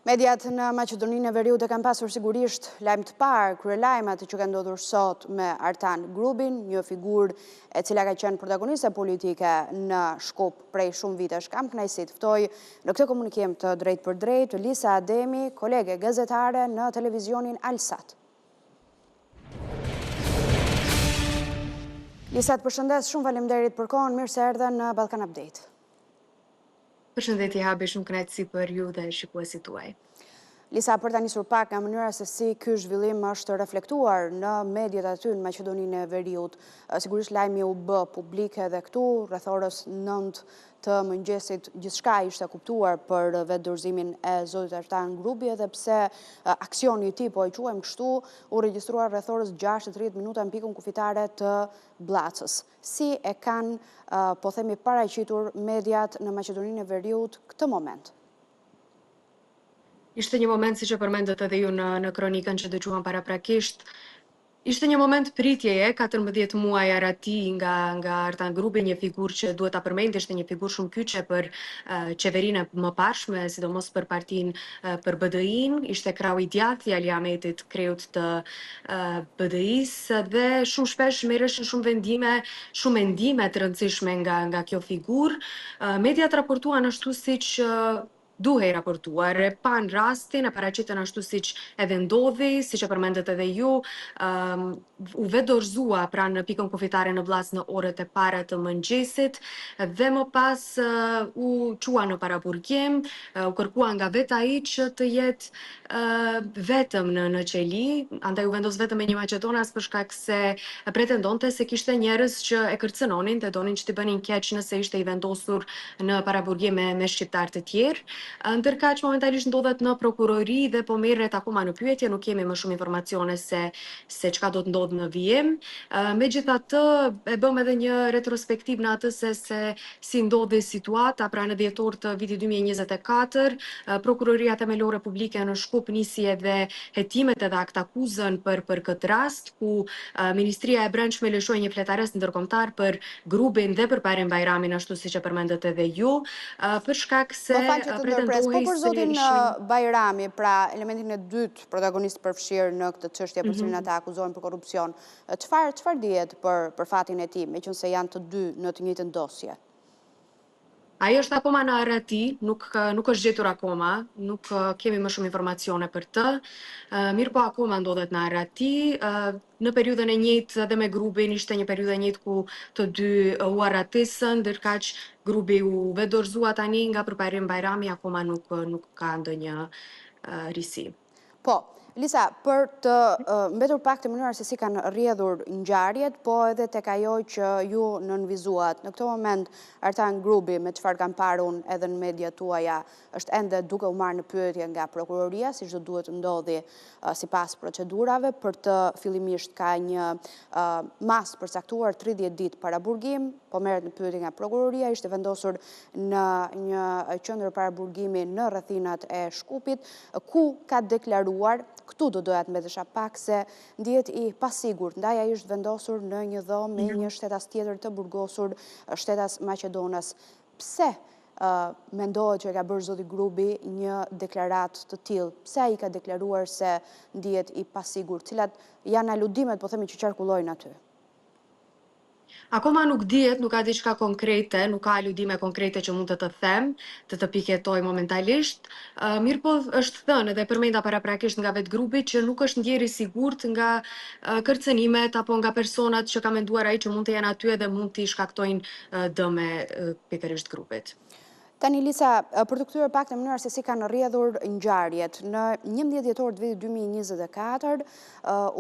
Mediat në Maqedoninë e Veriut e kanë pasur sigurisht lajm të parë, kryelajmat që kanë ndodhur sot me Artan Grubin, një figurë e cila ka qenë protagoniste politike në Shkup prej shumë vitesh. Kam kënaqësi të ftoj në këtë komunikim të drejt për drejt Lisa Ademi, kolege gazetare në televizionin Alsat. Lisa, të përshëndes, shumë faleminderit për kohën, mirë se erdhe në Ballkan Update. Përshëndetje Habi, shumë kënaqësi për ju dhe shikuesit tuaj. Lisa, për ta nisur pak nga mënyra se si ky zhvillim është reflektuar në mediat aty në Maqedoninë e Veriut, sigurisht lajmi u bë publik edhe këtu, rreth orës 9 të mëngjesit gjithçka ishte kuptuar për vetë dorëzimin e zotit Artan Grubi, edhe pse aksioni i tij, po e quajmë kështu, u regjistruar rreth orës 6:30 minuta në pikën kufitare të Bllacës. Si e kanë, po themi, paraqitur mediat në Maqedoninë e Veriut këtë moment? Ishte një moment, siç e përmendët edhe ju në kronikën që dëgjuam paraprakisht, ishte një moment pritjeje, 14 muaj arati nga Artan Grubi, një figurë që duhet ta përmendë, ishte një figurë shumë kyçe për qeverinë e mëparshme, sidomos për partinë për BDI-n, ishte krau i djathtë i Ali Ahmetit, kreut të BDI-s, dhe shumë shpesh merreshin shumë mendime të rëndësishme nga kjo figurë. Mediat raportuan ashtu siç duhej raportuar, e pan rastin, e paraqitën ashtu siç edhe ndodhi, siç e përmendët edhe ju, u vedorëzua pranë në pikën kufitare në Vllacë në orët e para të mëngjesit dhe më pas u çua në paraburgim, u kërkua nga vet ai që të jetë vetëm në qeli, andaj u vendos vetëm me një maqedonas për shkak se pretendonte se kishte njerëz që e kërcënonin dhe donin që t'i bënin keq nëse ishte i vendosur në paraburgim me shqiptar të tjerë. Ndërkaq momentalisht ndodhet në prokurori dhe po merret akoma në pyetje, nuk kemi më shumë informacione se çka do të ndodhë në vijim. Megjithatë, e bëm edhe një retrospektiv në atë se si ndodhi situata, pra në dhjetor të vitit 2024, Prokuroria Themelore Publike në Shkup nisi edhe hetimet edhe aktakuzën për këtë rast, ku Ministria e Brendshme lëshoi një fletarës ndërkombëtar për Grubin dhe për Bayram Bayramin, ashtu siç e përmendët edhe ju, për shkak se po për zotin Bajrami, pra elementin e dytë protagonist përfshirë në këtë çështje për cilin ata akuzojnë për korrupsion, çfarë dihet për fatin e tij, meqense janë të dy në të njëjtën dosje? Ai është akoma në arati, nuk është gjetur akoma, nuk kemi më shumë informacione për të. Mirë po akoma ndodhet në arati. Në periudhën e njëjtë edhe me Grubin ishte një periudhë e njëjtë ku të dy u arratisën, ndërkaq Grubi u vedorëzua tani nga Bayram Bayrami, akoma nuk ka ndonjë risi. Po, Lisa, për të mbetur pak të mënyra se si kanë rrjedhur ngjarjet, po edhe tek ajo që ju nënvizuat. Në këtë moment Artan Grubi, me çfarë kanë parë unë edhe në mediat tuaja, është ende duke u marrë në pyetje nga prokuroria, siç do duhet të ndodhi sipas procedurave. Për të fillimisht ka një mas përcaktuar 30 ditë paraburgim, po merret në pyetje nga prokuroria, ishte vendosur në një qendër paraburgimi në rrethinat e Shkupit, ku ka deklaruar, këtu do doja të mbetesha pak, se ndihet i pasigurt, ndaj ai është vendosur në një dhomë me një shtetas tjetër të burgosur, shtetas Maqedonas. Pse mendohet që ka bërë zoti Grubi një deklarat të tillë? Pse ai ka deklaruar se ndihet i pasigurt? Cilat janë aludimet, po themi, që qarkullojnë aty? Akoma nuk dihet, nuk ka diçka konkrete, nuk ka aludime konkrete që mund të them, të piketoj momentalisht. Mirë po është thënë edhe përmenda paraprakisht nga vetë Grubi që nuk është ndjerë i sigurt nga kërcënimet apo nga personat që ka menduar ai që mund të jenë aty edhe mund t'i shkaktojnë dëme pikërisht Grupit. Tani, Lisa, për të kthyer pak në mënyrë se si kanë rrjedhur ngjarjet, në 11 dhjetor të vitit 2024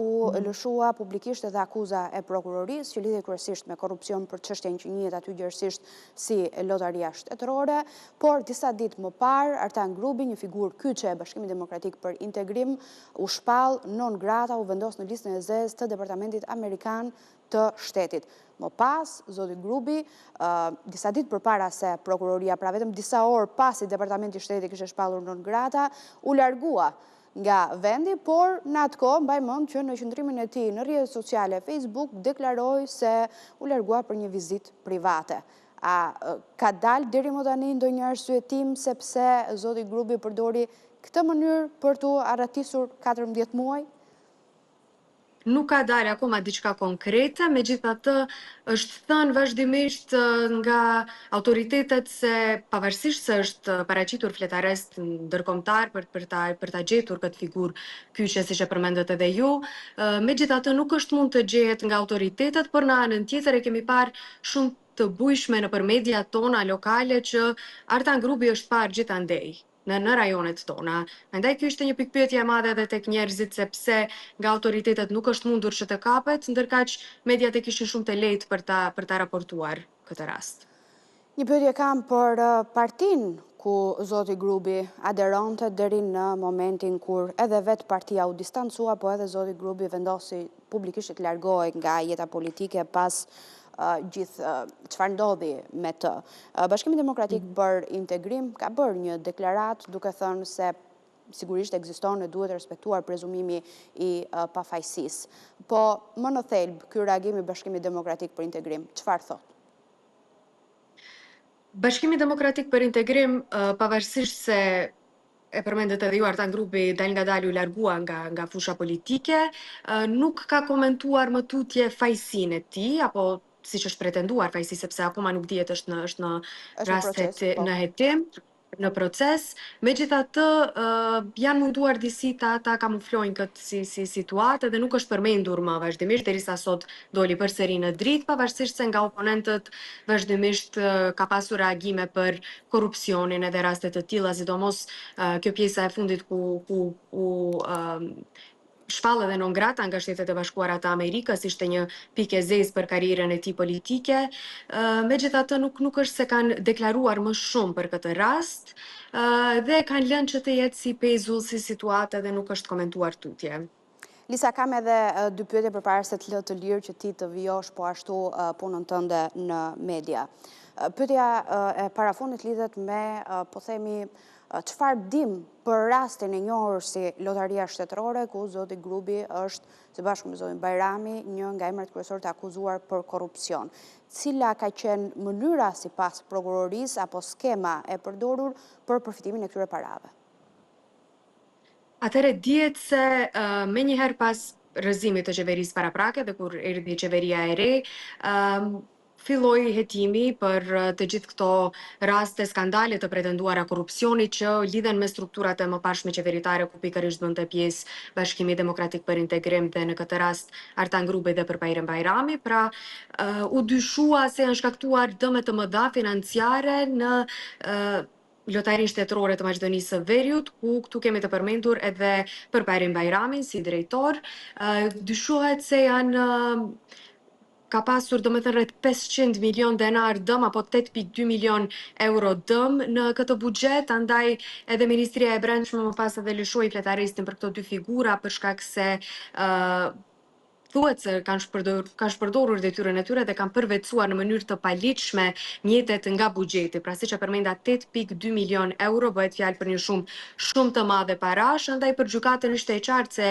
u lëshua publikisht edhe akuza e prokurorisë që lidhet kryesisht me korrupsion për çështjen që njihet aty gjerësisht si lotaria shtetërore, por disa ditë më parë Artan Grubi, një figurë kyçe e Bashkimit Demokratik për Integrim, u shpall non grata, u vendos në listën e zezë të Departamentit Amerikan të shtetit. Më pas, zoti Grubi, disa ditë përpara se prokuroria, pra vetëm disa orë pasi Departamenti i Shtetit kishte shpallur non grata, u largua nga vendi, por në atë kohë mbaj mend që në qendrimin e tij në rrjetet sociale Facebook deklaroi se u largua për një vizitë private. Ka dalë deri më tani ndonjë arsyetim sepse zoti Grubi përdori këtë mënyrë për të arratisur 14 muaj? Nuk ka dalë akoma diçka konkrete, megjithatë është thënë vazhdimisht nga autoritetet se pavarësisht se është paraqitur fletarest ndërkombëtar për ta gjetur këtë figurë kyçe siç e përmendët edhe ju, megjithatë nuk është mund të gjehet nga autoritetet, por në anën tjetër e kemi parë shumë të bujshme nëpër mediat tona lokale që Artan Grupi është parë gjithandej në rajonet tona. Andaj kjo ishte një pikpyetje e madhe edhe tek njerëzit sepse nga autoritetet nuk është mundur që të kapet, ndërkaq mediat e kishin shumë të lehtë për ta raportuar këtë rast. Një pyetje kam për partinë ku zoti Grubi aderonte deri në momentin kur edhe vetë partia u distancua, po edhe zoti Grubi vendosi publikisht të largohej nga jeta politike pas gjithë çfarë ndodhi me të. Bashkimi Demokratik për Integrim ka bërë një deklaratë duke thënë se sigurisht ekziston e duhet respektuar prezumimi i pafajësisë. Po më në thelb ky reagim i Bashkimit Demokratik për Integrim, çfarë thotë? Bashkimi Demokratik për Integrim, pavarësisht se e përmendet edhe ju Artan Grupi dal nga dal u largua nga fusha politike, nuk ka komentuar më tutje fajësinë e tij apo siç është pretenduar fajësi sepse akoma nuk dihet është në rast në hetim, në proces. Megjithatë, janë munduar disi ta kamuflojnë këtë si situatë dhe nuk është përmendur më vazhdimisht derisa sot doli përsëri në dritë, pavarësisht se nga oponentët vazhdimisht ka pasur reagime për korrupsionin edhe raste të tilla, sidomos kjo pjesa e fundit ku shpall edhe non grata nga Shtetet e Bashkuara të Amerikës, ishte një pikë e zezë për karrierën e tij politike. Megjithatë nuk është se kanë deklaruar më shumë për këtë rast dhe kanë lënë që të jetë si pezull, si situatë dhe nuk është komentuar tutje. Lisa, kam edhe dy pyetje përpara se të lë të lirë që ti të vijosh po ashtu punën tënde në media. Pyetja e parafundit lidhet me, po themi, çfarë dim për rastin e njohur si Lotaria Shtetërore, ku zoti Grubi është, së bashku me zotin Bajrami, një nga emrat kryesorë të akuzuar për korrupsion. Cila ka qenë mënyra sipas prokurorisë apo skema e përdorur për përfitimin e këtyre parave? Atëherë dihet se menjëherë pas rrëzimit të qeverisë paraprake dhe kur erdhi qeveria e re, filloi hetimi për të gjithë këto raste skandale të pretenduara korrupsioni që lidhen me strukturat e mëparshme qeveritare ku pikërisht bënte pjesë Bashkimi Demokratik për Integrim dhe në këtë rast Artan Grubi dhe Përpajrim Bajrami. Pra u dyshua se janë shkaktuar dëme të mëdha financiare në Lotarinë Shtetërore të Maqedonisë së Veriut, ku këtu kemi të përmendur edhe Përpajrim Bajramin si drejtor. Dyshohet se ka pasur domethënë rreth 500 milion denar dëm apo 8.2 milion euro dëm në këtë buxhet, andaj edhe Ministria e Brendshme më pas edhe lëshoi fletaristin për këto dy figura për shkak se thuhet se kanë shpërdorur detyrën e tyre dhe kanë përvetësuar në mënyrë të paligjshme mjetet nga buxheti. Pra siç e përmenda 8.2 milion euro, bëhet fjalë për një shumë të madhe parash, andaj për gjykatën ishte e qartë se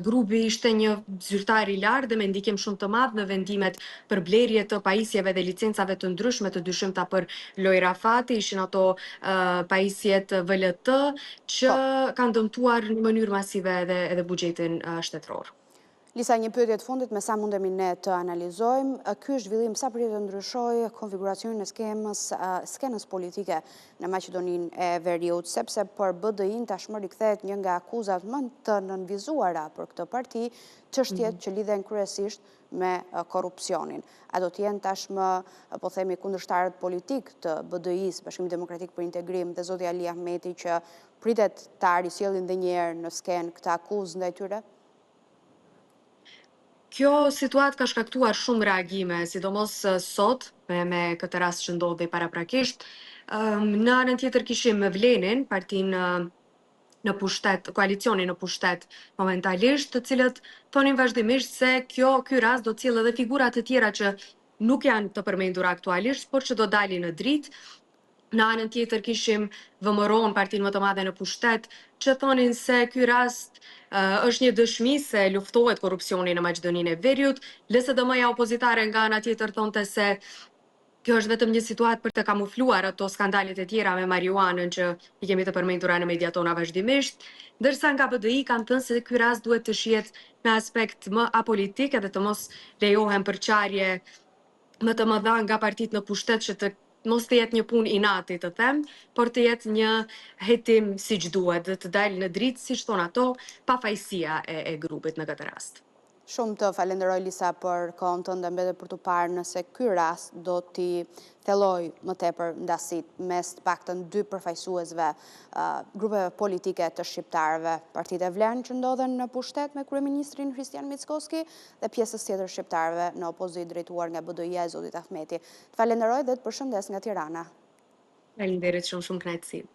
grupi ishte një zyrtar i lartë dhe me ndikim shumë të madh në vendimet për blerje të pajisjeve dhe licencave të ndryshme të dyshimta për lojë rafati, ishin ato pajisjet VLT që kanë dëmtuar në mënyrë masive edhe buxhetin shtetëror. Lisa, një pyetje të fundit me sa mundemi ne të analizojmë. Ky zhvillim sa pritet të ndryshojë konfiguracionin e skenës politike në Maqedoninë e Veriut, sepse për BDI-n tashmë rikthehet një nga akuzat më të nënvizuara për këtë parti, çështjet që lidhen kryesisht me korrupsionin. A do të jenë tashmë, po themi, kundërshtarët politik të BDI-s, Bashkimit Demokratik për Integrim dhe zoti Ali Ahmeti që pritet ta risjellin edhe një herë në skenë këtë akuzë ndaj tyre? Kjo situatë ka shkaktuar shumë reagime, sidomos sot me këtë rast që ndodhi paraprakisht. Në anën tjetër kishim Vlenin, partinë në pushtet, koalicionin në pushtet momentalisht, të cilët thonin vazhdimisht se ky rast do të sjellë edhe figura të tjera që nuk janë të përmendura aktualisht, por që do dalin në dritë. Në anën tjetër kishim VMRO-n, partinë më të madhe në pushtet, që thonin se ky rast është një dëshmi se luftohet korrupsioni në Maqedoninë e Veriut. LSDM-ja opozitare nga ana tjetër thonte se Kjo është vetëm një situatë për të kamufluar ato skandalet e tjera me marijuanën që i kemi të përmendura në media tona vazhdimisht, ndërsa nga BDI kanë thënë se ky rast duhet të shihet me aspekt më apolitik edhe të mos lejohen përçarje më të mëdha nga partitë në pushtet që të mos të jetë një punë inati të them, por të jetë një hetim siç duhet dhe të dalë në dritë, siç thonë ato, pafajësia e grupit në këtë rast. Shumë të falenderoj Lisa për kohën tënde, mbetet për të parë nëse ky rast do t'i thelloj më tepër ndasit mes të paktën dy përfaqësuesve grupeve politike të shqiptarëve, Partitë e Vlerën që ndodhen në pushtet me kryeministrin Hristijan Mickoski dhe pjesës tjetër shqiptarëve në opozitë drejtuar nga BDI-ja e zotit Ahmeti. Të falenderoj dhe të përshëndes nga Tirana. Faleminderit shumë, shumë kënaqësi.